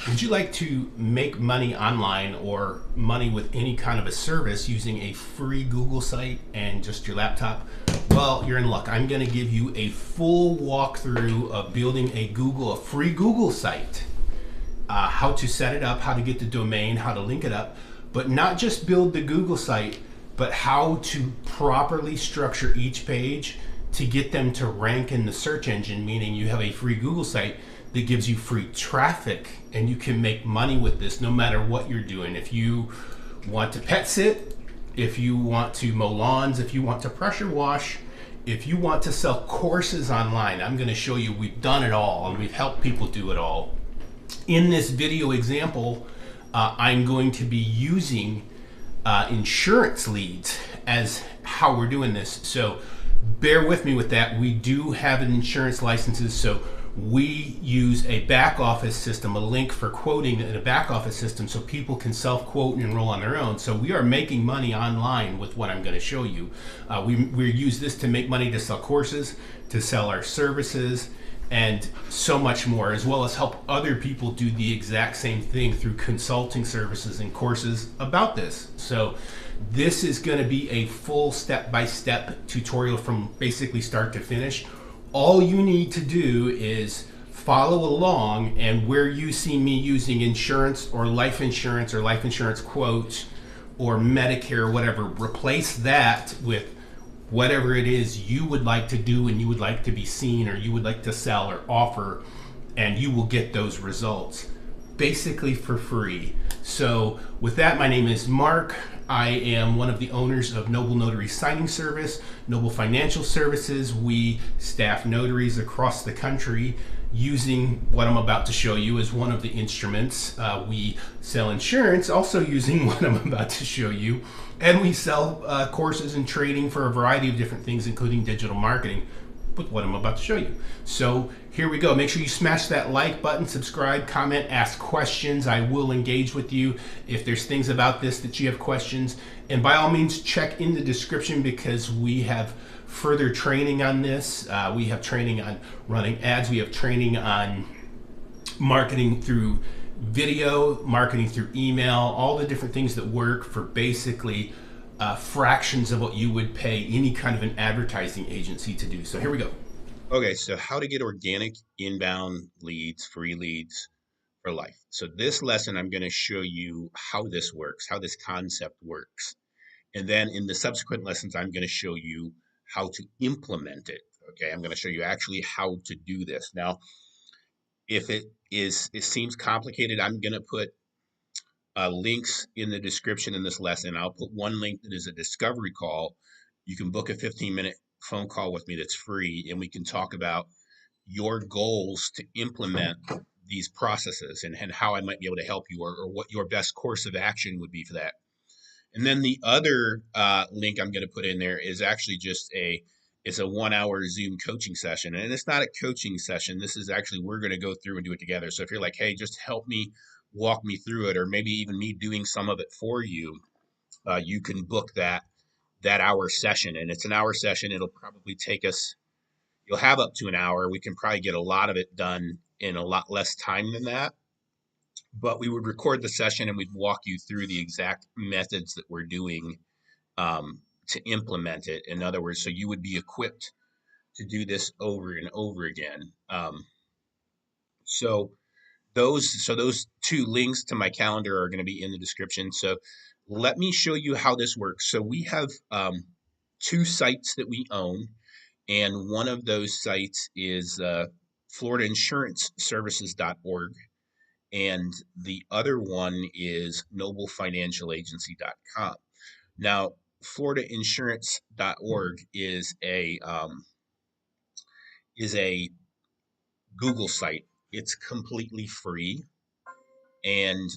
Would you like to make money online or money with any kind of a service using a free Google site and just your laptop? Well, you're in luck. I'm going to give you a full walkthrough of building a free Google site, how to set it up, how to get the domain, how to link it up, but not just build the Google site, but how to properly structure each page to get them to rank in the search engine, meaning you have a free Google site that gives you free traffic and you can make money with this no matter what you're doing. If you want to pet sit, if you want to mow lawns, if you want to pressure wash, if you want to sell courses online, I'm going to show you we've done it all and we've helped people do it all. In this video example, I'm going to be using insurance leads as how we're doing this. So bear with me with that. We do have an insurance licenses, so we use a back office system, a link for quoting in a back office system so people can self-quote and enroll on their own. So we are making money online with what I'm going to show you. We use this to make money to sell courses, to sell our services, and so much more, as well as help other people do the exact same thing through consulting services and courses about this. So this is going to be a full step-by-step tutorial from basically start to finish. All you need to do is follow along, and where you see me using insurance or life insurance quotes or Medicare or whatever, replace that with whatever it is you would like to do and you would like to be seen or you would like to sell or offer, and you will get those results basically for free. So with that, my name is Mark. I am one of the owners of Noble Notary Signing Service, Noble Financial Services. We staff notaries across the country using what I'm about to show you as one of the instruments. We sell insurance also using what I'm about to show you. And we sell courses and training for a variety of different things, including digital marketing, with what I'm about to show you. So here we go. Make sure you smash that like button, subscribe, comment, ask questions. I will engage with you if there's things about this that you have questions. And by all means, check in the description because we have further training on this. We have training on running ads. We have training on marketing through video, marketing through email, all the different things that work for basically fractions of what you would pay any kind of an advertising agency to do. So here we go. Okay, so how to get organic inbound leads, free leads for life. So this lesson, I'm going to show you how this works, how this concept works. And then in the subsequent lessons, I'm going to show you how to implement it. Okay, I'm going to show you actually how to do this. Now, if it seems complicated, I'm going to put links in the description in this lesson. I'll put one link that is a discovery call. You can book a 15-minute phone call with me that's free, and we can talk about your goals to implement these processes and how I might be able to help you, or what your best course of action would be for that. And then the other link I'm going to put in there is actually just it's a 1 hour Zoom coaching session. And it's not a coaching session. This is actually, we're going to go through and do it together. So if you're like, hey, just help me walk me through it, or maybe even me doing some of it for you, you can book that hour session. And it's an hour session. It'll probably take us, you'll have up to an hour. We can probably get a lot of it done in a lot less time than that. But we would record the session and we'd walk you through the exact methods that we're doing to implement it. In other words, so you would be equipped to do this over and over again. So those two links to my calendar are going to be in the description. So let me show you how this works. So we have two sites that we own, and one of those sites is FloridaInsuranceServices.org, and the other one is NobleFinancialAgency.com. Now, FloridaInsurance.org is a Google site. It's completely free, and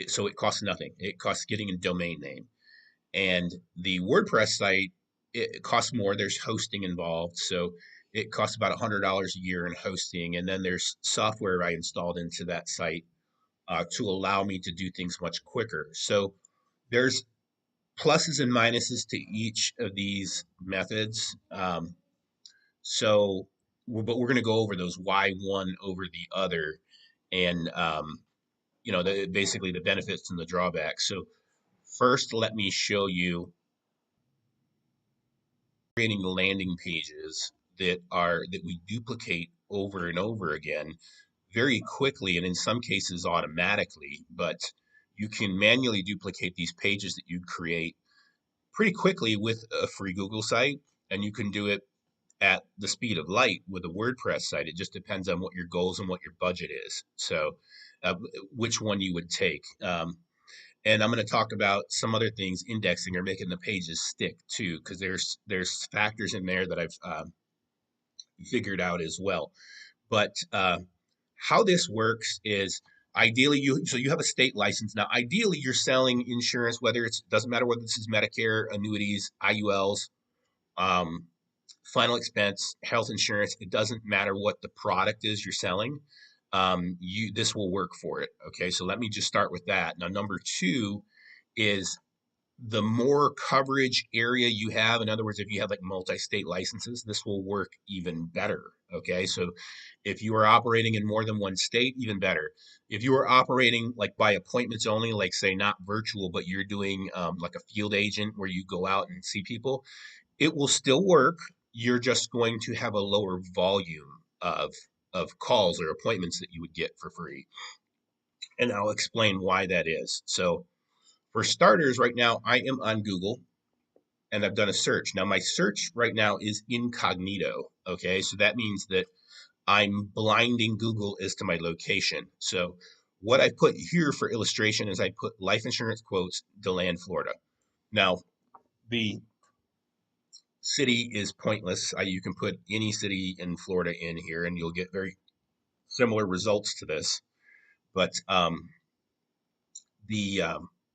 so it costs nothing. It costs getting a domain name. And the WordPress site, it costs more. There's hosting involved, so it costs about $100 a year in hosting. And then there's software I installed into that site to allow me to do things much quicker. So there's pluses and minuses to each of these methods. But we're going to go over those, why one over the other. and basically the benefits and the drawbacks. So first, let me show you creating landing pages that we duplicate over and over again very quickly, and in some cases automatically. But you can manually duplicate these pages that you create pretty quickly with a free Google site, and you can do it at the speed of light with a WordPress site. It just depends on what your goals and what your budget is. So, which one you would take. And I'm going to talk about some other things, indexing or making the pages stick too, because there's factors in there that I've figured out as well. But how this works is ideally you have a state license. Now, ideally you're selling insurance, whether it's doesn't matter whether this is Medicare, annuities, IULs, um, final expense, health insurance. It doesn't matter what the product is you're selling. You This will work for it. Okay, so let me just start with that. Now, number two is the more coverage area you have. In other words, if you have like multi-state licenses, this will work even better. Okay, so if you are operating in more than one state, even better. If you are operating like by appointments only, like say not virtual, but you're doing like a field agent where you go out and see people, it will still work. You're just going to have a lower volume of calls or appointments that you would get for free. And I'll explain why that is. So for starters, right now I am on Google and I've done a search. Now my search right now is incognito. Okay, so that means that I'm blinding Google as to my location. So what I put here for illustration is I put life insurance quotes, DeLand, Florida. Now the city is pointless. You can put any city in Florida in here and you'll get very similar results to this. But the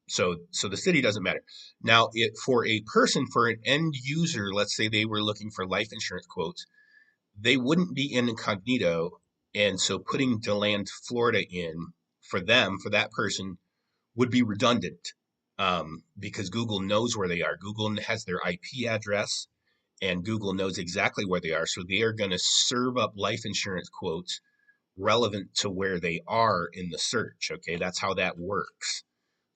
so the city doesn't matter. Now, it for a person, for an end user, let's say they were looking for life insurance quotes, they wouldn't be in incognito, and so putting DeLand, Florida in for them, for that person, would be redundant, because Google knows where they are. Google has their IP address, and Google knows exactly where they are, so they are going to serve up life insurance quotes relevant to where they are in the search. Okay, that's how that works.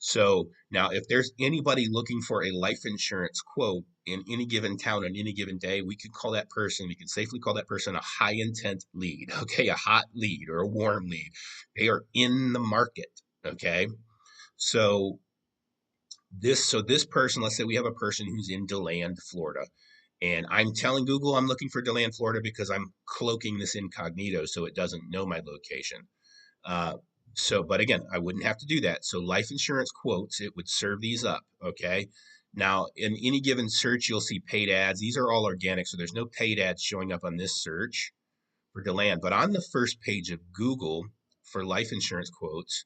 So now, if there's anybody looking for a life insurance quote in any given town on any given day, we could call that person, we can safely call that person a high intent lead, okay, a hot lead or a warm lead. They are in the market, okay? So this person, let's say we have a person who's in DeLand, Florida, and I'm telling Google I'm looking for DeLand, Florida because I'm cloaking this incognito so it doesn't know my location. Uh, but again, I wouldn't have to do that. So life insurance quotes, it would serve these up. Okay. Now, in any given search, you'll see paid ads. These are all organic, so there's no paid ads showing up on this search for DeLand. But on the first page of Google for life insurance quotes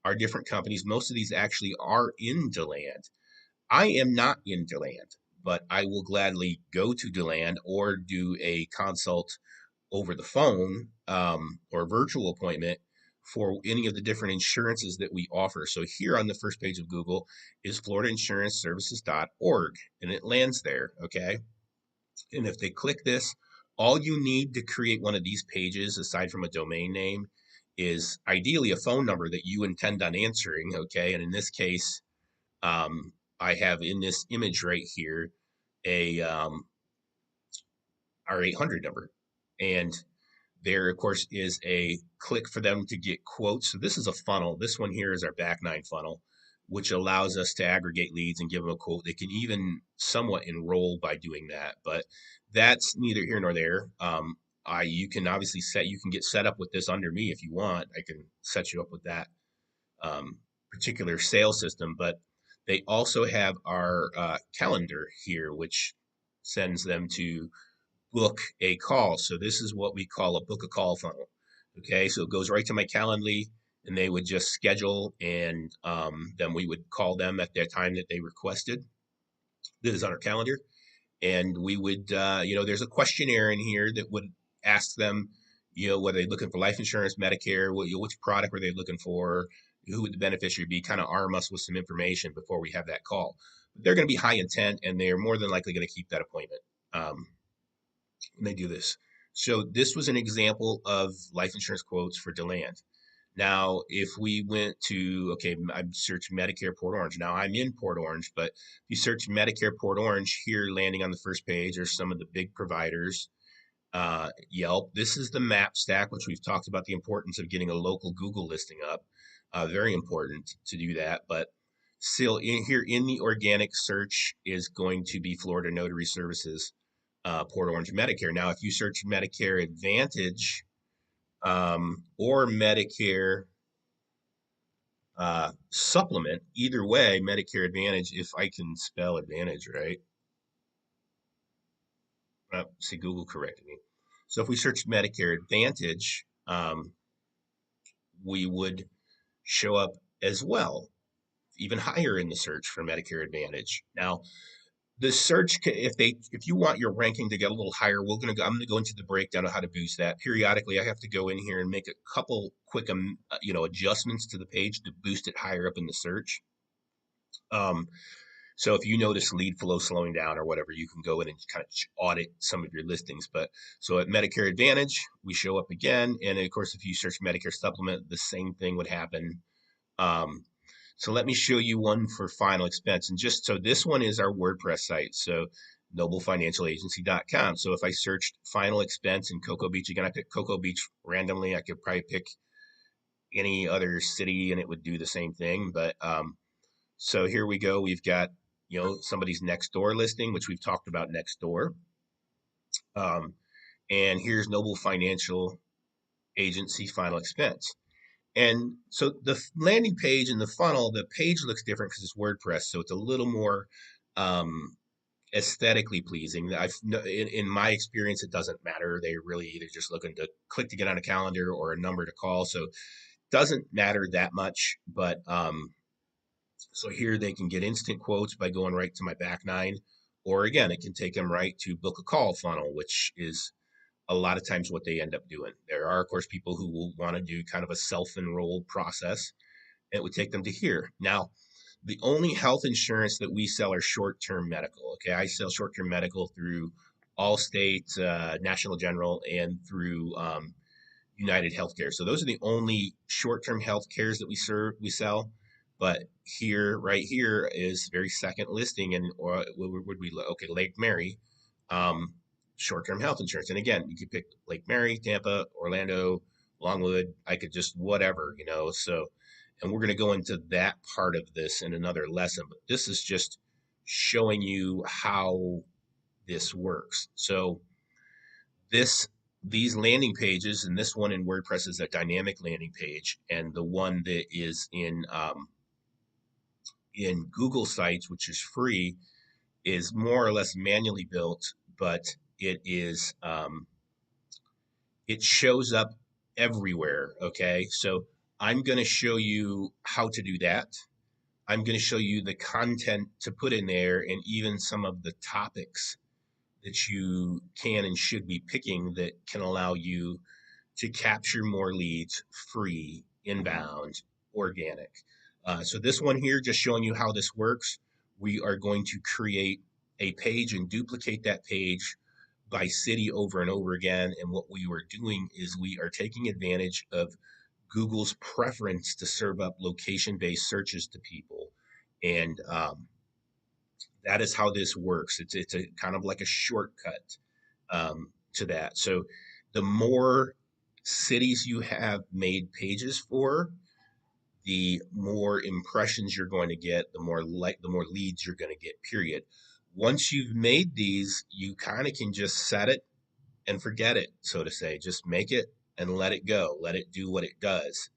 are different companies. Most of these actually are in DeLand. I am not in DeLand, but I will gladly go to DeLand or do a consult over the phone, or virtual appointment for any of the different insurances that we offer. So here on the first page of Google is floridainsurancesservices.org, and it lands there. Okay. And if they click this, all you need to create one of these pages, aside from a domain name, is ideally a phone number that you intend on answering. Okay. And in this case, I have in this image right here a our 800 number. And there, of course, is a click for them to get quotes. So this is a funnel. This one here is our back nine funnel, which allows us to aggregate leads and give them a quote. They can even somewhat enroll by doing that, but that's neither here nor there. You can obviously you can get set up with this under me if you want. I can set you up with that particular sales system, but they also have our calendar here, which sends them to book a call. So this is what we call a book a call funnel. Okay, so it goes right to my Calendly, and they would just schedule, and then we would call them at their time that they requested. This is on our calendar, and we would, there's a questionnaire in here that would ask them, whether they're looking for life insurance, Medicare, which product were they looking for, who would the beneficiary be, kind of arm us with some information before we have that call. But they're going to be high intent, and they're more than likely going to keep that appointment. When they do this. So this was an example of life insurance quotes for DeLand. Now, if we went to, okay, I searched Medicare Port Orange. Now I'm in Port Orange, but if you search Medicare Port Orange, here landing on the first page are some of the big providers. Yelp. This is the map stack, which we've talked about the importance of getting a local Google listing up. Very important to do that. But still, in here in the organic search is going to be Florida Notary Services, Port Orange Medicare. Now, if you search Medicare Advantage or Medicare supplement, either way, Medicare Advantage, if I can spell Advantage right. See, Google corrected me. So if we search Medicare Advantage, we would show up as well, even higher in the search for Medicare Advantage. Now, the search, if you want your ranking to get a little higher, I'm gonna go into the breakdown of how to boost that. Periodically, I have to go in here and make a couple quick adjustments to the page to boost it higher up in the search. Um, So if you notice lead flow slowing down or whatever, you can go in and kind of audit some of your listings. But so at Medicare Advantage, we show up again. And of course, if you search Medicare Supplement, the same thing would happen. Um, so let me show you one for final expense. And just so this one is our WordPress site. So noblefinancialagency.com. So if I searched final expense in Cocoa Beach, again, I picked Cocoa Beach randomly. I could probably pick any other city and it would do the same thing. But so here we go. We've got, somebody's next door listing, which we've talked about next door. And here's Noble Financial Agency final expense. And so the landing page and the funnel, the page looks different because it's WordPress. So it's a little more aesthetically pleasing. In my experience, it doesn't matter. They're really either just looking to click to get on a calendar or a number to call. So it doesn't matter that much. But so here they can get instant quotes by going right to my back nine, or again, it can take them right to book a call funnel, which is a lot of times what they end up doing. There are, of course, people who will want to do kind of a self-enrolled process. And it would take them to here. Now, the only health insurance that we sell are short-term medical. Okay, I sell short-term medical through Allstate, National General, and through United Healthcare. So those are the only short-term health cares that we sell. But here, right here, is very second listing, and or would we look? Okay, Lake Mary, um, short-term health insurance. And again, you could pick Lake Mary, Tampa, Orlando, Longwood. I could just whatever. So, and we're going to go into that part of this in another lesson. But this is just showing you how this works. So this these landing pages, and this one in WordPress is a dynamic landing page, and the one that is in Google Sites, which is free, is more or less manually built, but it shows up everywhere. Okay, so I'm going to show you how to do that. I'm going to show you the content to put in there, and even some of the topics that you can and should be picking that can allow you to capture more leads free, inbound, organic. So this one here, just showing you how this works. We are going to create a page and duplicate that page by city over and over again. And what we were doing is we are taking advantage of Google's preference to serve up location-based searches to people. And that is how this works. It's a kind of like a shortcut to that. So the more cities you have made pages for, the more impressions you're going to get, the more leads you're going to get, period. Once you've made these, you kind of can just set it and forget it, so to say. Just make it and let it go. Let it do what it does.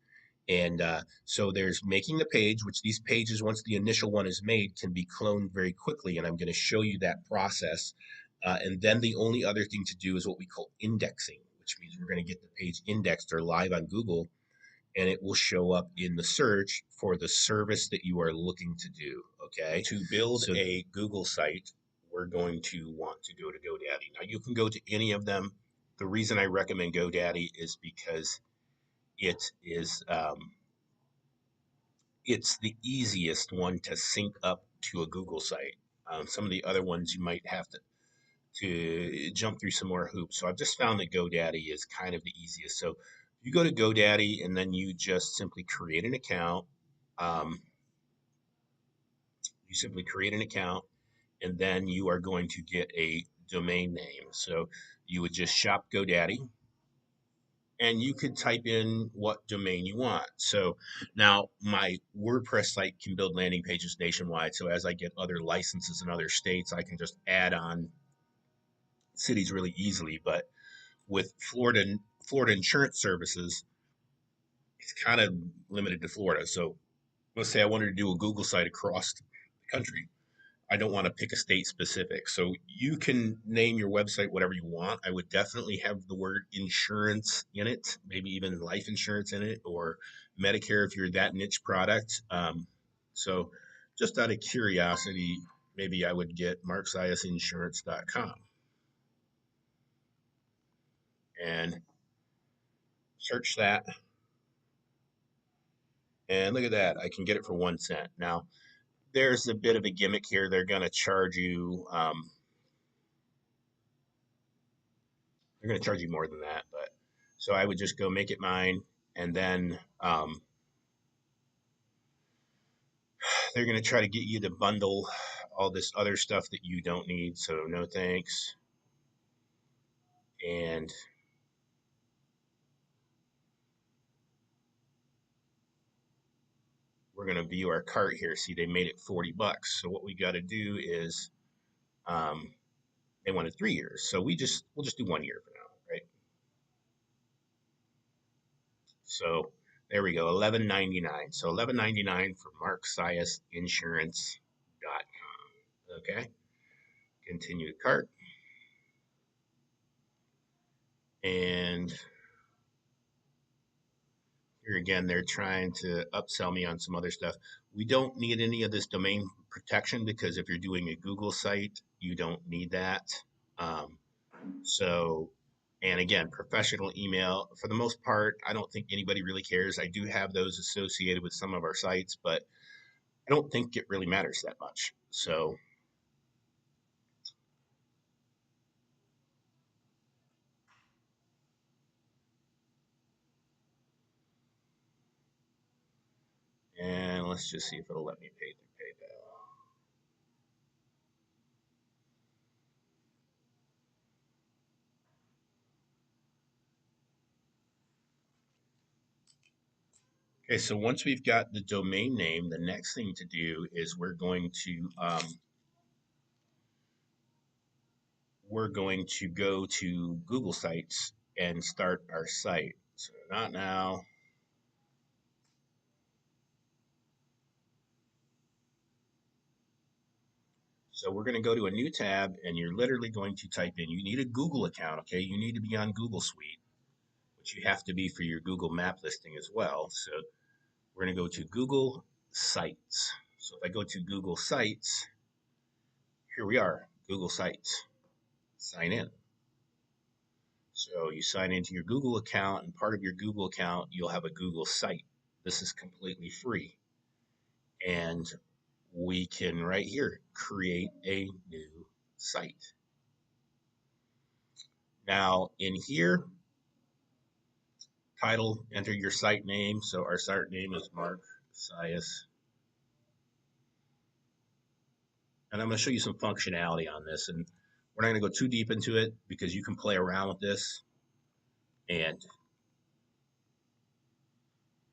And so there's making the page, which these pages, once the initial one is made, can be cloned very quickly. And I'm going to show you that process. And then the only other thing to do is what we call indexing, which means we're going to get the page indexed or live on Google, and it will show up in the search for the service that you are looking to do. Okay. To build a Google site, we're going to want to go to GoDaddy. Now, you can go to any of them. The reason I recommend GoDaddy is because it is it's the easiest one to sync up to a Google site. Some of the other ones you might have to jump through some more hoops. So I've just found that GoDaddy is kind of the easiest. So if You go to GoDaddy and then you just simply create an account. Um, you simply create an account and then you are going to get a domain name. So you would just shop GoDaddy and you could type in what domain you want. So now my WordPress site can build landing pages nationwide. So as I get other licenses in other states, I can just add on cities really easily. But with Florida insurance services, it's kind of limited to Florida. So let's say I wanted to do a Google site across the country. I don't want to pick a state specific. So you can name your website whatever you want. I would definitely have the word insurance in it, maybe even life insurance in it, or Medicare if you're that niche product. So just out of curiosity, maybe I would get marksiasinsurance.com and search that. And look at that, I can get it for 1 cent. Now, there's a bit of a gimmick here. They're going to charge you they're going to charge you more than that, but so I would just go make it mine, and then they're going to try to get you to bundle all this other stuff that you don't need. So no thanks. And we're going to view our cart here. See, they made it $40. So what we got to do is um, they wanted 3 years, so we'll just do 1 year for now, right? So there we go, $11.99. So $11.99 for marksiasinsurance.com. Okay, continue to cart. And here again, they're trying to upsell me on some other stuff. We don't need any of this domain protection because if you're doing a Google site, you don't need that. Um, so, and again, professional email, for the most part, I don't think anybody really cares. I do have those associated with some of our sites, but I don't think it really matters that much. So, and let's just see if it'll let me pay through PayPal. Okay, so once we've got the domain name, the next thing to do is we're going to go to Google Sites and start our site. So not now. So we're going to go to a new tab and you're literally going to type in, you need a Google account, okay? You need to be on Google Suite, which you have to be for your Google map listing as well. So we're going to go to Google Sites. So if I go to Google Sites, here we are, Google Sites. Sign in. So you sign into your Google account, and part of your Google account, you'll have a Google site. This is completely free. And we can right here create a new site. Now in here, title, enter your site name. So our site name is Mark Sias. And I'm going to show you some functionality on this. And we're not going to go too deep into it because you can play around with this and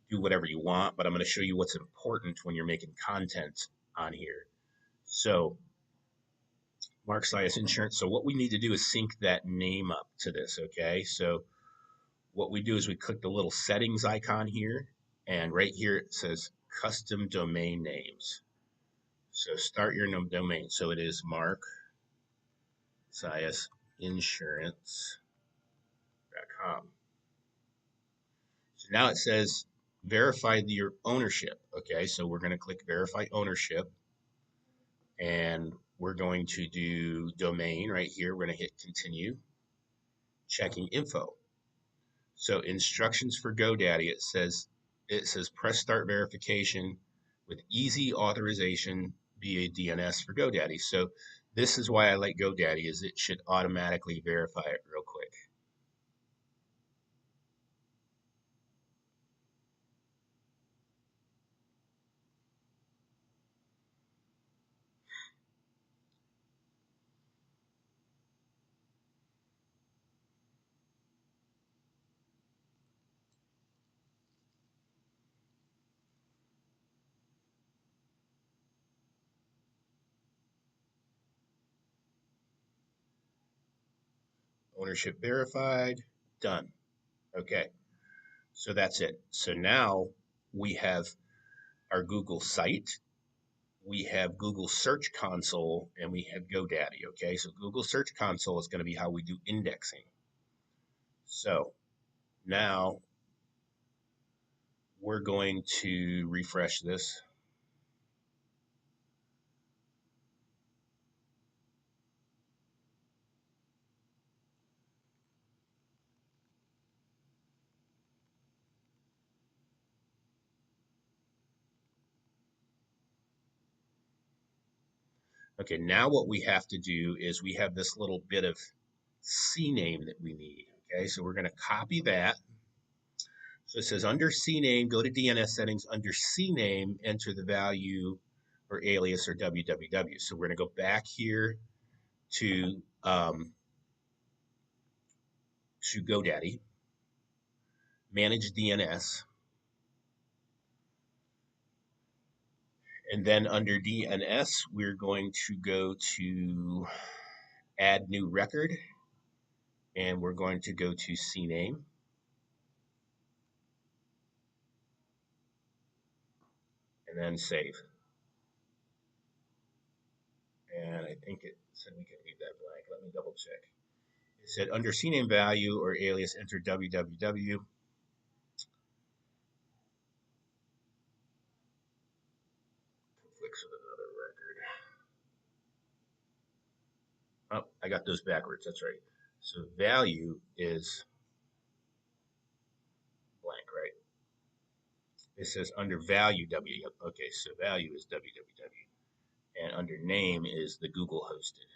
do whatever you want. But I'm going to show you what's important when you're making content on here. So Mark Sias Insurance. So what we need to do is sync that name up to this, okay? So what we do is we click the little settings icon here, and right here it says custom domain names. So start your domain. So it is Mark Sias Insurance.com. So now it says verify your ownership. Okay, so we're going to click verify ownership, and we're going to do domain right here. We're going to hit continue, checking info. So instructions for GoDaddy, it says press start verification with easy authorization via DNS for GoDaddy. So this is why I like GoDaddy, is it should automatically verify it real quick. Ownership verified, done. Okay, so that's it. So now we have our Google site, we have Google Search Console, and we have GoDaddy. Okay, so Google Search Console is going to be how we do indexing. So now we're going to refresh this. Okay, now what we have to do is we have this little bit of CNAME that we need. Okay, so we're going to copy that. So it says under CNAME, go to DNS settings. Under CNAME, enter the value or alias or www. So we're going to go back here to GoDaddy, manage DNS, and then under DNS, we're going to go to add new record, and we're going to go to CNAME, and then save. And I think it said we can leave that blank. Let me double check. It said under CNAME value or alias, enter www. Conflicts with another record. Oh, I got those backwards. That's right. So value is blank, right? It says under value W. Okay, so value is www. And under name is the Google hosted.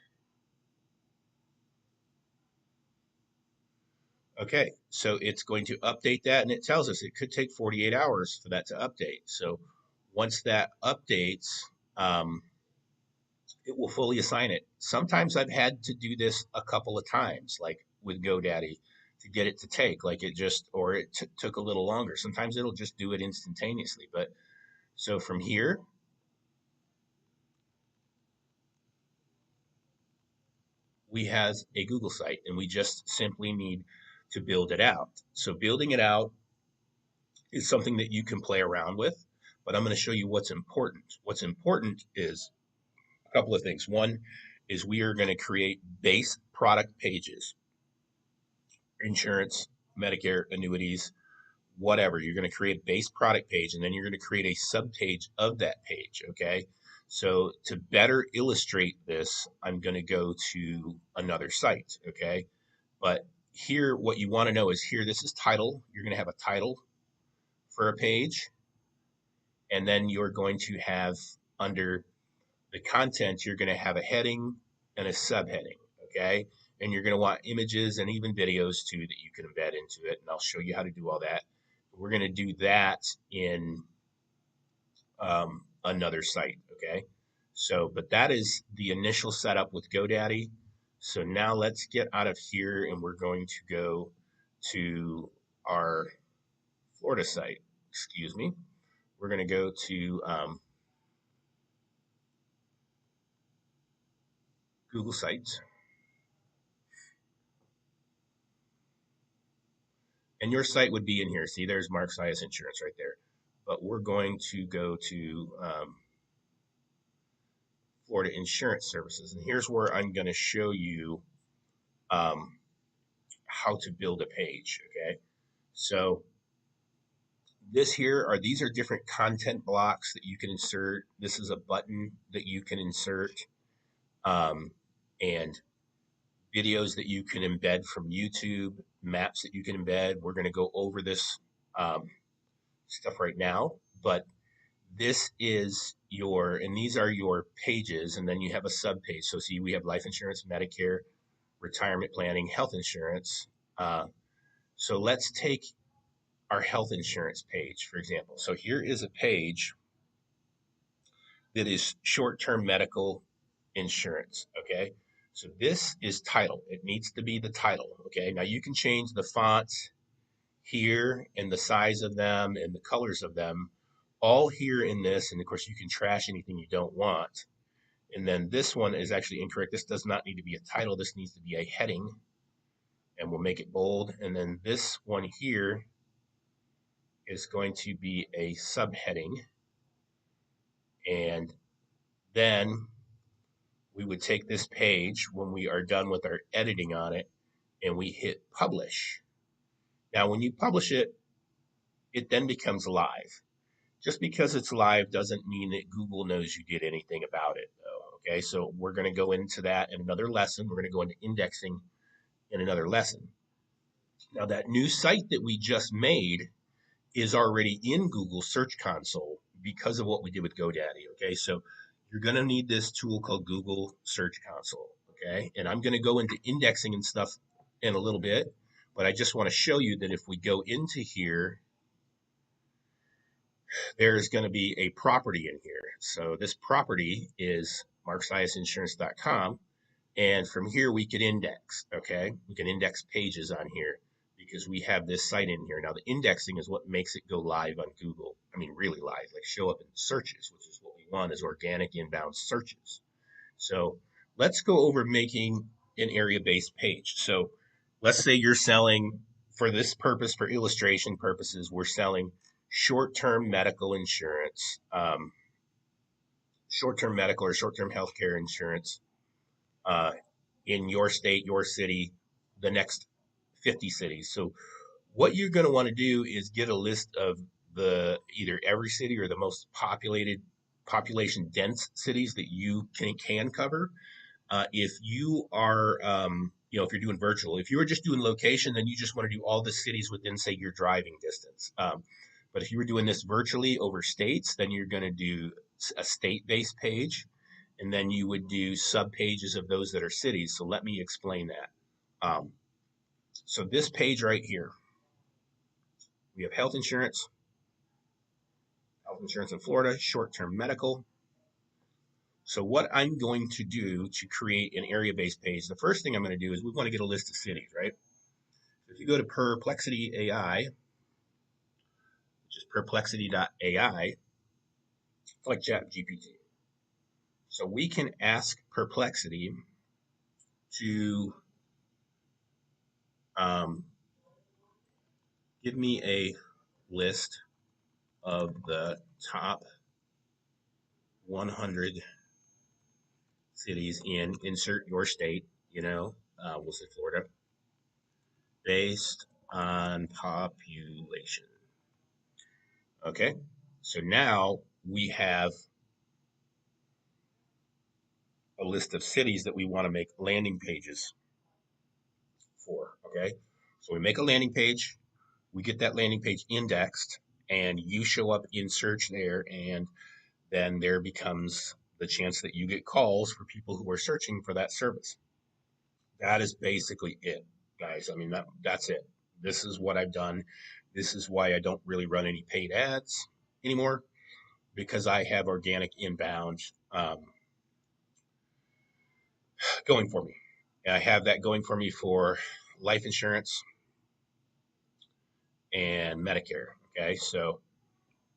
Okay, so it's going to update that, and it tells us it could take 48 hours for that to update. So once that updates, it will fully assign it. Sometimes I've had to do this a couple of times, like with GoDaddy, to get it to take, like it just, or it took a little longer. Sometimes it'll just do it instantaneously. But so from here, we have a Google site, and we just simply need to build it out. So building it out is something that you can play around with, but I'm going to show you what's important. What's important is a couple of things. One is we are going to create base product pages, insurance, Medicare, annuities, whatever. You're going to create a base product page, and then you're going to create a subpage of that page. Okay. So to better illustrate this, I'm going to go to another site. Okay. But here, what you want to know is here, this is title. You're going to have a title for a page. And then you're going to have under the content, you're going to have a heading and a subheading. Okay. And you're going to want images and even videos too that you can embed into it. And I'll show you how to do all that. We're going to do that in another site. Okay. So, but that is the initial setup with GoDaddy. So now let's get out of here, and we're going to go to our Florida site. Excuse me. We're going to go to Google Sites. And your site would be in here. See, there's Mark Sias Insurance right there. But we're going to go to Florida Insurance Services. And here's where I'm going to show you how to build a page. Okay. So these are different content blocks that you can insert. This is a button that you can insert, and videos that you can embed from YouTube, maps that you can embed. We're going to go over this stuff right now, but this is and these are your pages, and then you have a sub page. So see, we have life insurance, Medicare, retirement planning, health insurance. So let's take our health insurance page, for example. So here is a page that is short-term medical insurance. Okay. So this is title. It needs to be the title. Okay. Now you can change the fonts here and the size of them and the colors of them all here in this. And of course you can trash anything you don't want. And then this one is actually incorrect. This does not need to be a title. This needs to be a heading. and we'll make it bold. And then this one here is going to be a subheading. And then we would take this page when we are done with our editing on it and we hit publish. Now, when you publish it, it then becomes live. Just because it's live doesn't mean that Google knows you did anything about it, though. Okay, so we're going to go into that in another lesson. We're going to go into indexing in another lesson. Now, that new site that we just made is already in Google Search Console because of what we did with GoDaddy. Okay, so you're going to need this tool called Google Search Console. Okay, and I'm going to go into indexing and stuff in a little bit, but I just want to show you that if we go into here, there's going to be a property in here. So this property is marksiasinsurance.com. And from here, we could index, okay? We can index pages on here because we have this site in here. Now, the indexing is what makes it go live on Google. I mean, really live, like show up in searches, which is what we want is organic inbound searches. So let's go over making an area-based page. So let's say you're selling, for this purpose, for illustration purposes, we're selling short-term medical insurance, short-term medical or short-term healthcare insurance uh, in your state, your city, the next 50 cities. So what you're going to want to do is get a list of the either every city or the most population dense cities that you can cover. If you are, if you're doing virtual, if you were just doing location, then you just want to do all the cities within, say, your driving distance. But if you were doing this virtually over states, then you're going to do a state-based page, and then you would do sub pages of those that are cities. So let me explain that. Um, so this page right here, we have health insurance in Florida, short-term medical. So what I'm going to do to create an area-based page, the first thing I'm going to do is we want to get a list of cities, right? So if you go to Perplexity AI, which is perplexity.ai, it's like ChatGPT. So we can ask Perplexity to give me a list of the top 100 cities in insert your state, we'll say Florida, based on population. Okay, so now we have a list of cities that we want to make landing pages for. Okay, so we make a landing page, we get that landing page indexed, and you show up in search there, and then there becomes the chance that you get calls for people who are searching for that service. That is basically it, guys. I mean, that's it. This is what I've done. This is why I don't really run any paid ads anymore, because I have organic inbound going for me. And I have that going for me for life insurance and Medicare. Okay, so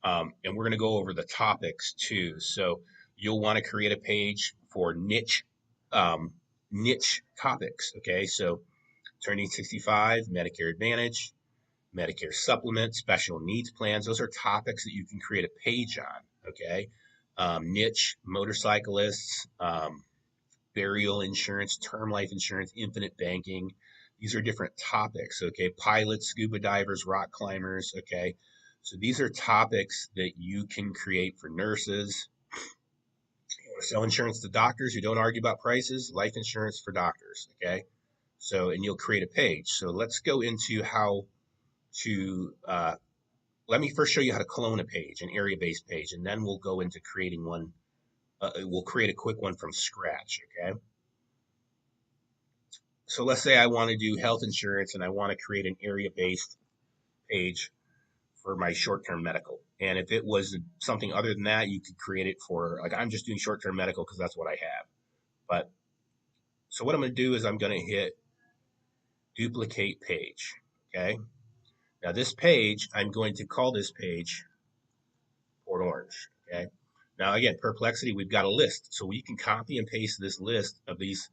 and we're going to go over the topics too. So you'll want to create a page for um, niche topics. Okay, so turning 65, Medicare Advantage, Medicare Supplement, special needs plans. Those are topics that you can create a page on. Okay, niche motorcyclists, burial insurance, term life insurance, infinite banking. These are different topics. Okay, pilots, scuba divers, rock climbers. Okay, so these are topics that you can create for nurses. You want to sell insurance to doctors who don't argue about prices, life insurance for doctors. Okay, so and you'll create a page. So let's go into how to let me first show you how to clone a page, an area-based page, and then we'll go into creating one. We'll create a quick one from scratch, okay? So let's say I want to do health insurance and I want to create an area-based page for my short-term medical. And if it was something other than that, you could create it for, like, I'm just doing short-term medical because that's what I have. But so what I'm going to do is I'm going to hit duplicate page, okay? Now this page, I'm going to call this page Port Orange, okay? Now again, Perplexity, we've got a list. So we can copy and paste this list of these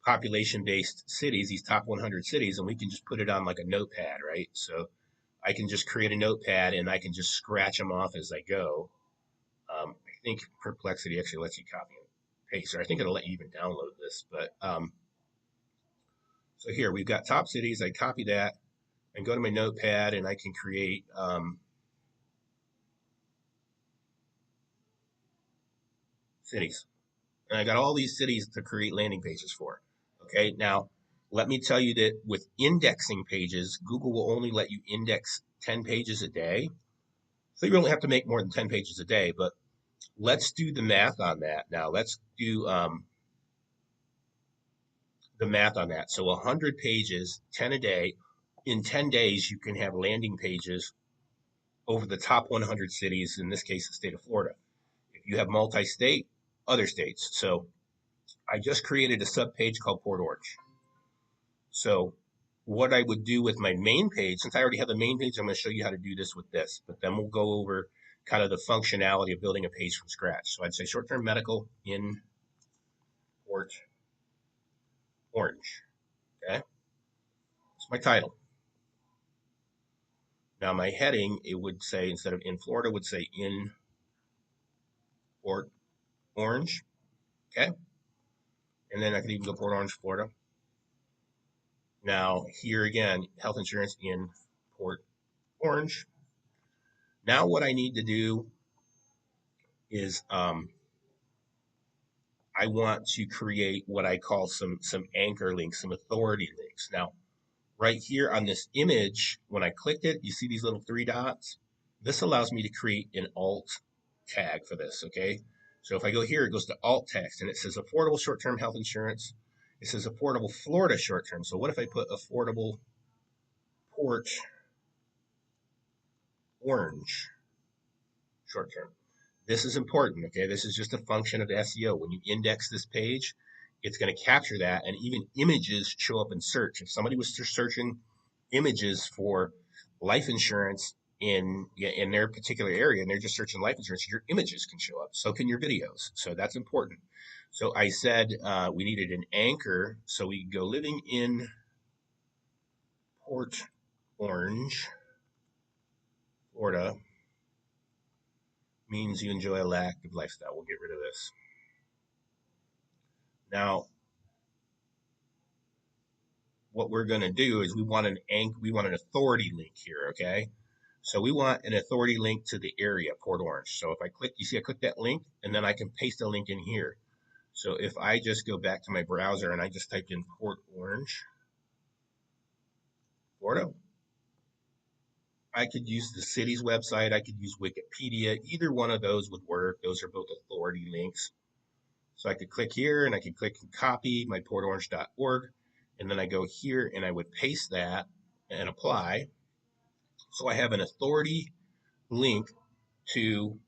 population-based cities, these top 100 cities, and we can just put it on like a notepad, right? So I can just create a notepad and I can just scratch them off as I go. I think Perplexity actually lets you copy and paste, or I think it'll let you even download this. But so here we've got top cities. I copy that and go to my notepad and I can create cities. And I got all these cities to create landing pages for. Okay, now let me tell you that with indexing pages, Google will only let you index 10 pages a day. So you only have to make more than 10 pages a day, but let's do the math on that now. Let's do the math on that. So 100 pages, 10 a day. In 10 days, you can have landing pages over the top 100 cities, in this case, the state of Florida. If you have multi-state, other states. So I just created a subpage called Port Orange. So what I would do with my main page, since I already have the main page, I'm going to show you how to do this with this, but then we'll go over kind of the functionality of building a page from scratch. So I'd say short-term medical in Port Orange. Okay, it's my title. Now my heading, it would say, instead of in Florida, would say in Port Orange. Okay, and then I could even go Port Orange, Florida. Now here again, health insurance in Port Orange. Now what I need to do is I want to create what I call some anchor links, some authority links. Now, right here on this image, when I clicked it, you see these little three dots? This allows me to create an alt tag for this, okay? So if I go here, it goes to alt text and it says affordable short-term health insurance. It says affordable Florida short-term. So what if I put affordable Port Orange short-term? This is important, okay? This is just a function of SEO. When you index this page, it's going to capture that, and even images show up in search. If somebody was searching images for life insurance in their particular area, and they're just searching life insurance, your images can show up. So can your videos. So that's important. So I said we needed an anchor, so we go living in Port Orange, Florida, means you enjoy a active lifestyle. We'll get rid of this. Now, what we're going to do is we want an authority link here, okay? So we want an authority link to the area, Port Orange. So if I click, you see I click that link, and then I can paste a link in here. So if I just go back to my browser and I just typed in Port Orange, Florida, I could use the city's website, I could use Wikipedia, either one of those would work. Those are both authority links. So I could click here and I could click and copy my portorange.org, and then I go here and I would paste that and apply. So I have an authority link to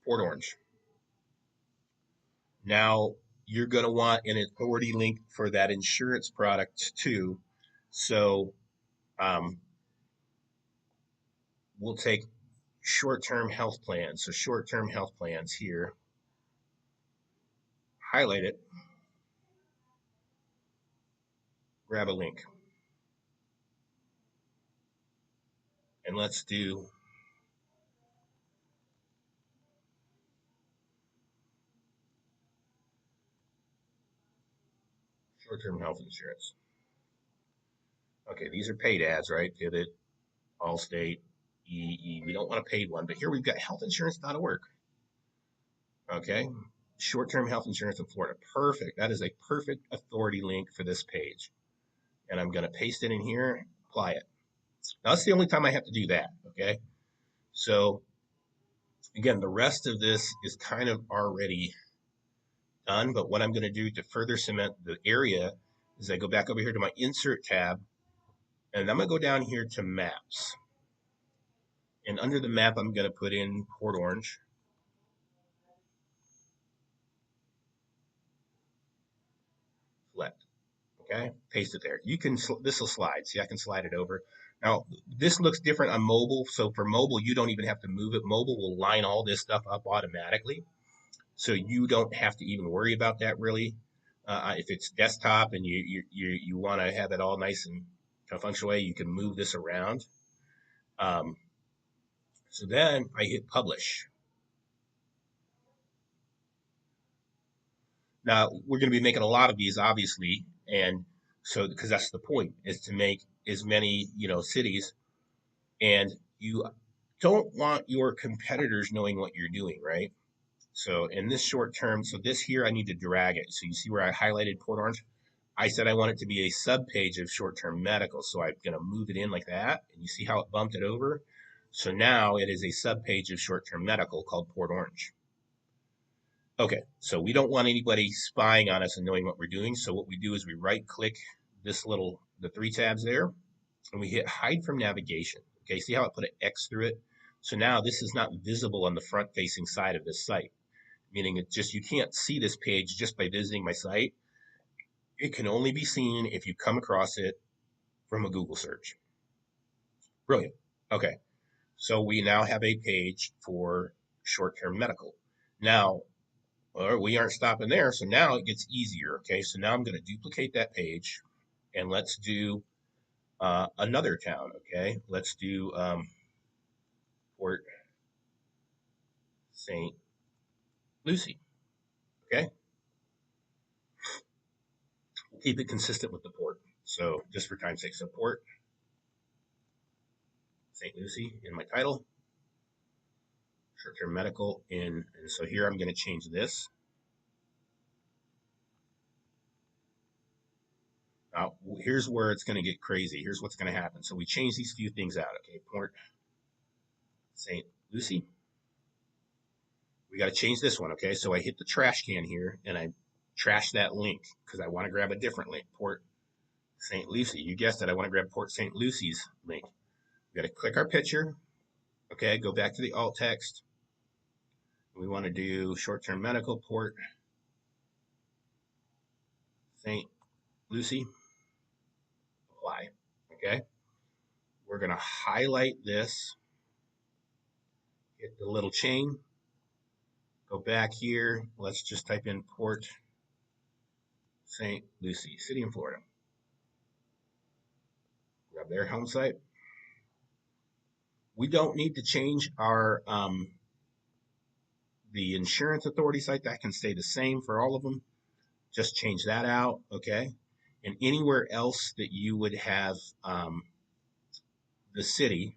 Port Orange. Now you're going to want an authority link for that insurance product too. So we'll take short-term health plans. So short-term health plans here, highlight it, grab a link, and let's do short-term health insurance. Okay, these are paid ads, right? Pivot, Allstate, EE. We don't want a paid one, but here we've got healthinsurance.org. Okay, short-term health insurance in Florida. Perfect. That is a perfect authority link for this page. And I'm going to paste it in here, apply it. Now, that's the only time I have to do that, okay? So, again, the rest of this is kind of already done, but what I'm going to do to further cement the area is I go back over here to my Insert tab, and I'm going to go down here to Maps. And under the map, I'm going to put in Port Orange. Select. Okay, paste it there. You can, this will slide. See, I can slide it over. Now, this looks different on mobile. So for mobile, you don't even have to move it. Mobile will line all this stuff up automatically. So you don't have to even worry about that really. If it's desktop and you want to have it all nice and kind of functional way, you can move this around. Um, so then I hit publish. Now we're going to be making a lot of these, obviously, and so because that's the point is to make as many cities, and you don't want your competitors knowing what you're doing, right? So in this short term, so this here I need to drag it. So you see where I highlighted Port Orange? I said I want it to be a sub page of short-term medical, so I'm going to move it in like that, and you see how it bumped it over? So now it is a sub page of short-term medical called Port Orange. Okay, so we don't want anybody spying on us and knowing what we're doing. So what we do is we right-click the three tabs there, and we hit hide from navigation. Okay, see how I put an X through it? So now this is not visible on the front-facing side of this site, meaning it just you can't see this page just by visiting my site. It can only be seen if you come across it from a Google search. Brilliant. Okay, so we now have a page for short-term medical. Now, we aren't stopping there, so now it gets easier. Okay, so now I'm going to duplicate that page, and let's do another town. Okay, let's do Port St. Lucie. Okay, we'll keep it consistent with the port. So just for time's sake, so Port St. Lucie in my title, short-term medical and so here I'm going to change this. Now, here's where it's going to get crazy. Here's what's going to happen. So we change these few things out. Okay, Port St. Lucie. We got to change this one. Okay, so I hit the trash can here and I trash that link because I want to grab a different link. Port St. Lucie. You guessed it. I want to grab Port St. Lucie's link. We got to click our picture. Okay, go back to the alt text. We want to do short-term medical Port St. Lucie. Apply. Okay, we're going to highlight this. Hit the little chain. Go back here. Let's just type in Port St. Lucie, city in Florida. Grab their home site. We don't need to change our the insurance authority site. That can stay the same for all of them. Just change that out, okay? And anywhere else that you would have the city,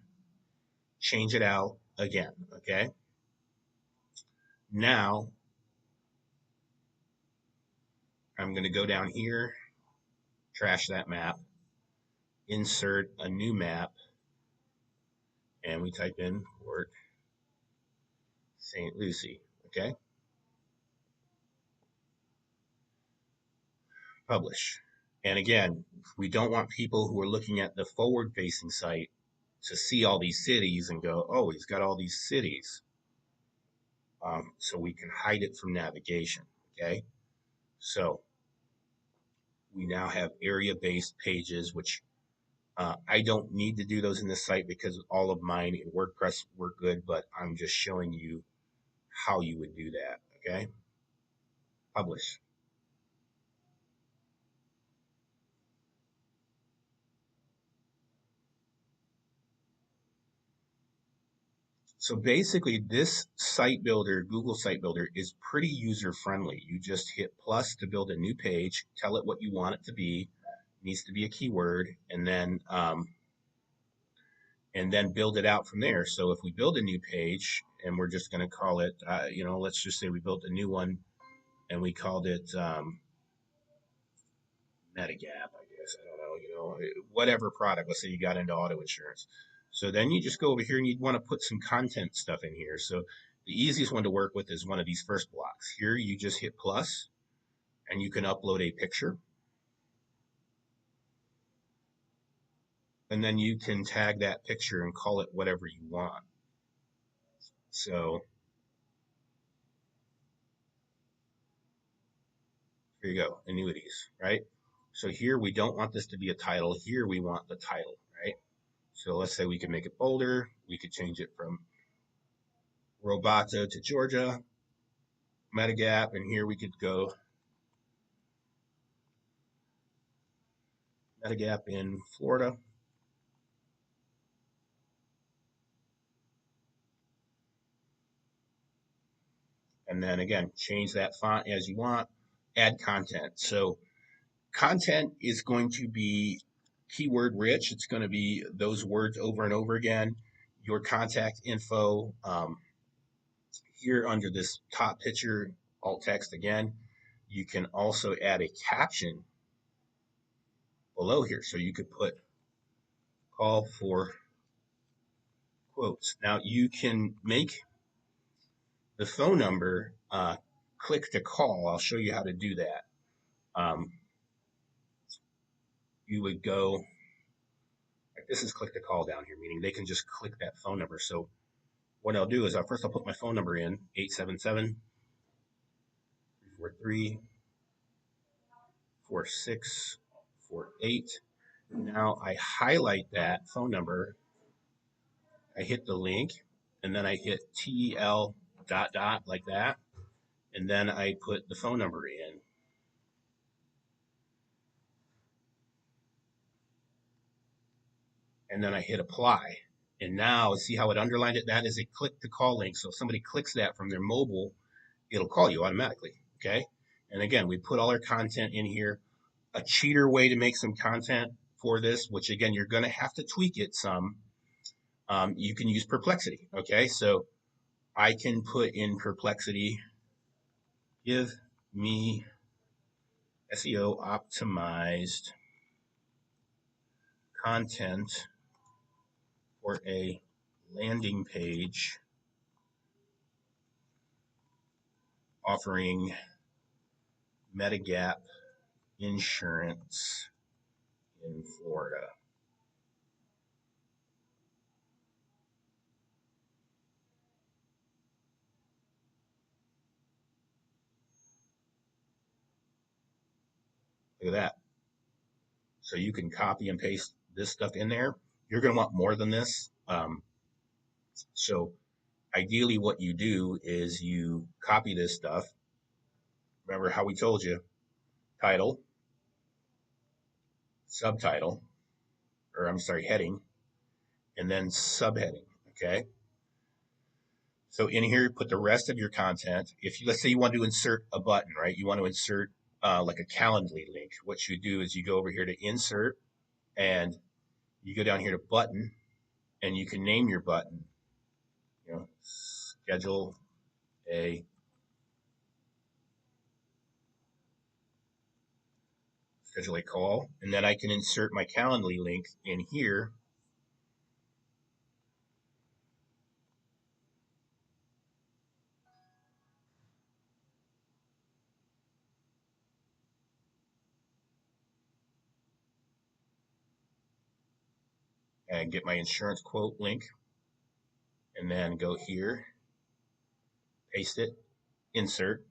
change it out again, okay? Now, I'm going to go down here, trash that map, insert a new map, and we type in Port St. Lucie, okay? Publish. And again, we don't want people who are looking at the forward-facing site to see all these cities and go, oh, he's got all these cities. So we can hide it from navigation, okay? So we now have area-based pages, which I don't need to do those in this site because all of mine in WordPress work good, but I'm just showing you how you would do that, okay? Publish. So basically, this site builder, Google Site Builder, is pretty user friendly. You just hit plus to build a new page, tell it what you want it to be, it needs to be a keyword, and then build it out from there. So if we build a new page and we're just going to call it, let's just say we built a new one and we called it Medigap, I guess. I don't know, whatever product. Let's say you got into auto insurance. So then you just go over here and you'd want to put some content stuff in here. So the easiest one to work with is one of these first blocks. Here you just hit plus and you can upload a picture. And then you can tag that picture and call it whatever you want. So here you go, annuities, right? So here we don't want this to be a title. Here we want the title, right? So let's say we could make it bolder. We could change it from Roboto to Georgia, Medigap, and here we could go Medigap in Florida. And then again, change that font as you want, add content. So content is going to be keyword rich. It's going to be those words over and over again. Your contact info here under this top picture, alt text again. You can also add a caption below here. So you could put call for quotes. Now you can make the phone number click to call. I'll show you how to do that. You would go, like this is click to call down here, meaning they can just click that phone number. So what I'll do is first I'll put my phone number in, 877-343-4648. Now I highlight that phone number, I hit the link, and then I hit TEL dot dot like that, and then I put the phone number in. And then I hit apply. And now see how it underlined it? That is a click to call link. So if somebody clicks that from their mobile, it'll call you automatically. Okay. And again, we put all our content in here. A cheater way to make some content for this, which again, you're going to have to tweak it some. You can use Perplexity. Okay. So I can put in Perplexity, give me SEO optimized content for a landing page offering Medigap insurance in Florida. Look at that. So you can copy and paste this stuff in there. You're going to want more than this. So ideally what you do is you copy this stuff. Remember how we told you, title, subtitle, or I'm sorry, heading, and then subheading. Okay. So in here, put the rest of your content. If you, let's say you want to insert a button, right? You want to insert like a Calendly link. What you do is you go over here to insert, and you go down here to button, and you can name your button. You know, a schedule a call, and then I can insert my Calendly link in here. And get my insurance quote link, and then go here, paste it, insert.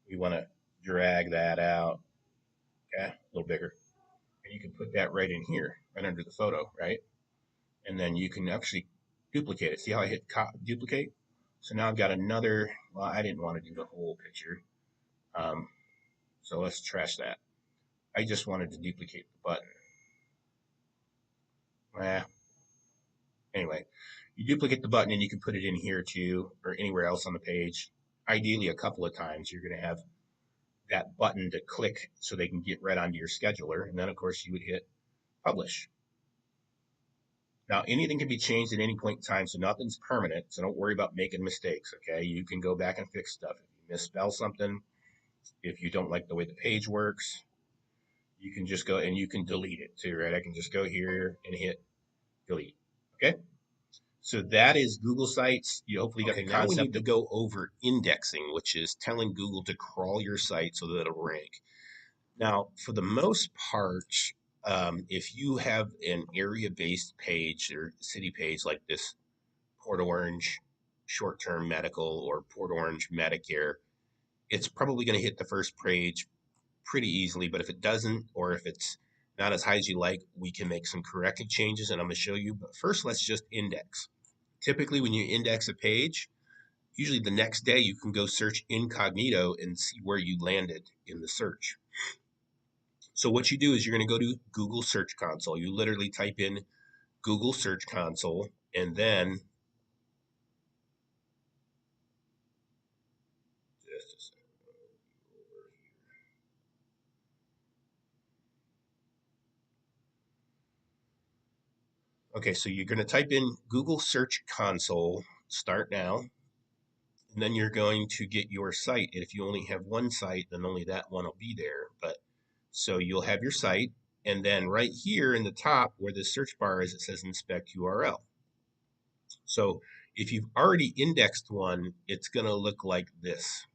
We want to drag that out, okay, a little bigger. And you can put that right in here, right under the photo, right? And then you can actually duplicate it. See how I hit duplicate? So now I've got another, well, I didn't want to do the whole picture. So let's trash that. I just wanted to duplicate the button. Anyway, you duplicate the button and you can put it in here too, or anywhere else on the page. Ideally, a couple of times you're going to have that button to click so they can get right onto your scheduler. And then, of course, you would hit publish. Now, anything can be changed at any point in time, so nothing's permanent. So don't worry about making mistakes, okay? You can go back and fix stuff. If you misspell something, if you don't like the way the page works, you can just go and you can delete it too, right? I can just go here and hit delete, okay? So that is Google Sites. You hopefully got the concept. Now we need to go over indexing, which is telling Google to crawl your site so that it'll rank. Now, for the most part, if you have an area-based page or city page like this Port Orange short-term medical or Port Orange Medicare, it's probably going to hit the first page pretty easily. But if it doesn't, or if it's not as high as you like, we can make some corrective changes, and I'm going to show you. But first, let's just index. Typically, when you index a page, usually the next day you can go search incognito and see where you landed in the search. So what you do is you're going to go to Google Search Console. You literally type in Google Search Console, and then just a second. Okay, so you're going to type in Google Search Console, start now, and then you're going to get your site. And if you only have one site, then only that one will be there. But so you'll have your site, and then right here in the top where the search bar is, it says inspect URL. So if you've already indexed one, it's going to look like this.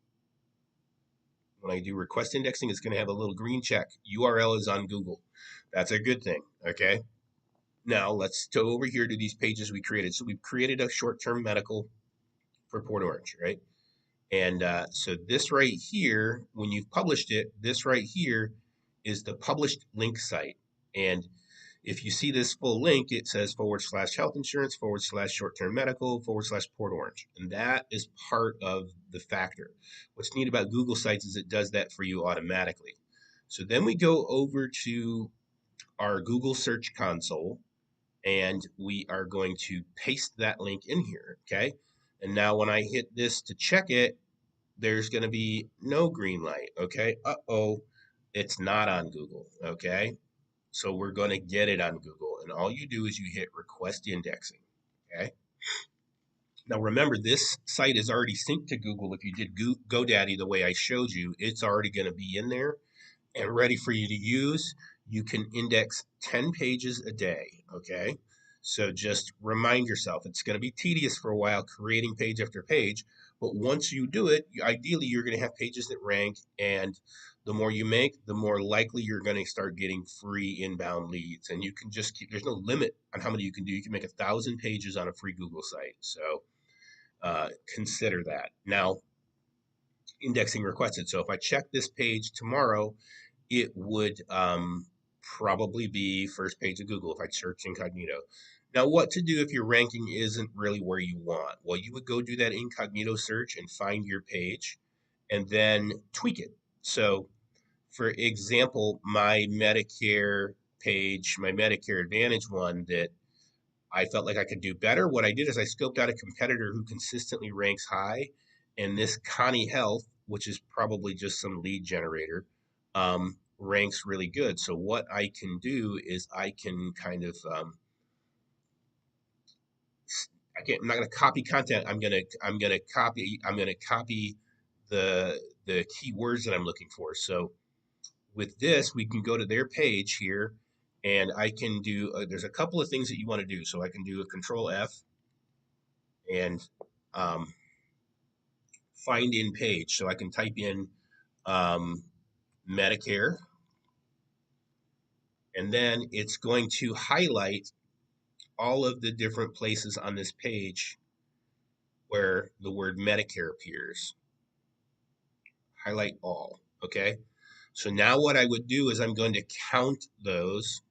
When I do request indexing, it's going to have a little green check. URL is on Google. That's a good thing. Okay. Now let's go over here to these pages we created. So we've created a short-term medical for Port Orange, right? And so this right here, when you've published it, this right here is the published link site. And if you see this full link, it says / health insurance / short-term medical / Port Orange. And that is part of the factor. What's neat about Google Sites is it does that for you automatically. So then we go over to our Google Search Console, and we are going to paste that link in here, okay? And now when I hit this to check it, there's going to be no green light, okay? Uh-oh, it's not on Google, okay? So we're going to get it on Google, and all you do is you hit request indexing, okay? Now remember, this site is already synced to Google. If you did GoDaddy the way I showed you, it's already going to be in there and ready for you to use. You can index 10 pages a day, okay? So just remind yourself, it's going to be tedious for a while creating page after page, but once you do it, ideally you're going to have pages that rank, and the more you make, the more likely you're going to start getting free inbound leads. And you can just keep, there's no limit on how many you can do. You can make 1,000 pages on a free Google site. So consider that. Now, indexing requested. So if I check this page tomorrow, it would probably be first page of Google if I search incognito. Now, what to do if your ranking isn't really where you want? Well, you would go do that incognito search and find your page and then tweak it. So, for example, my Medicare page, my Medicare Advantage one that I felt like I could do better. What I did is I scoped out a competitor who consistently ranks high, and this Connie Health, which is probably just some lead generator, ranks really good. So what I can do is I can kind of I'm not going to copy content. I'm going to copy the keywords that I'm looking for. So with this, we can go to their page here, and I can do. There's a couple of things that you want to do. So I can do a Control F and um, find in page. So I can type in um, Medicare, and then it's going to highlight all of the different places on this page where the word Medicare appears. Highlight all, okay? So now what I would do is I'm going to count those,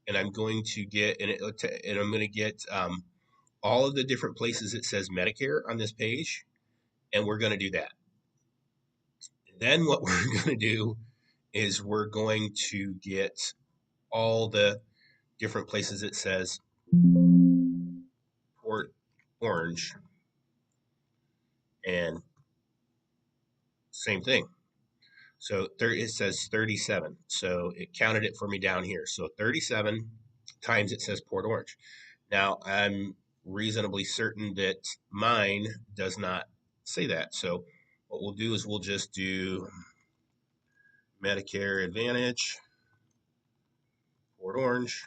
and I'm going to get, and I'm going to get all of the different places it says Medicare on this page, and we're going to do that. Then what we're going to do is we're going to get all the different places it says Port Orange, and same thing. So there it says 37. So it counted it for me down here. So 37 times it says Port Orange. Now I'm reasonably certain that mine does not say that. So what we'll do is we'll just do Medicare Advantage, Port Orange,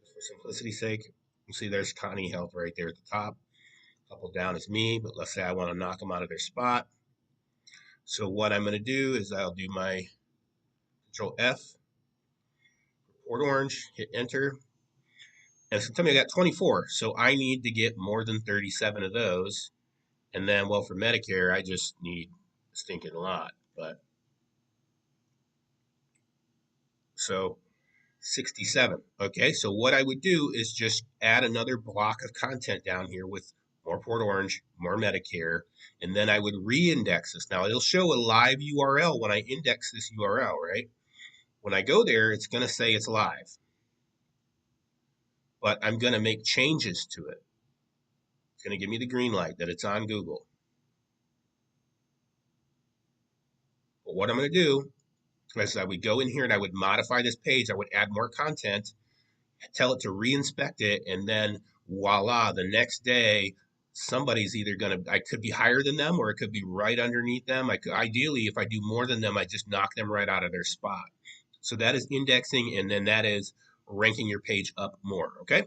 just for simplicity's sake. You see there's Connie Health right there at the top. A couple down is me, but let's say I want to knock them out of their spot. So what I'm going to do is I'll do my Control F, Port Orange, hit enter, and it's going to tell me I got 24. So I need to get more than 37 of those. And then, well, for Medicare, I just need a stinking lot. But so 67. Okay, so what I would do is just add another block of content down here with more Port Orange, more Medicare, and then I would re-index this. Now it'll show a live URL when I index this URL, right? When I go there, it's going to say it's live, but I'm going to make changes to it. It's going to give me the green light that it's on Google. But what I'm going to do is I would go in here and I would modify this page. I would add more content, tell it to re-inspect it, and then voila, the next day, somebody's either going to, I could be higher than them or it could be right underneath them. I could, ideally, if I do more than them, I just knock them right out of their spot. So that is indexing, and then that is ranking your page up more. Okay.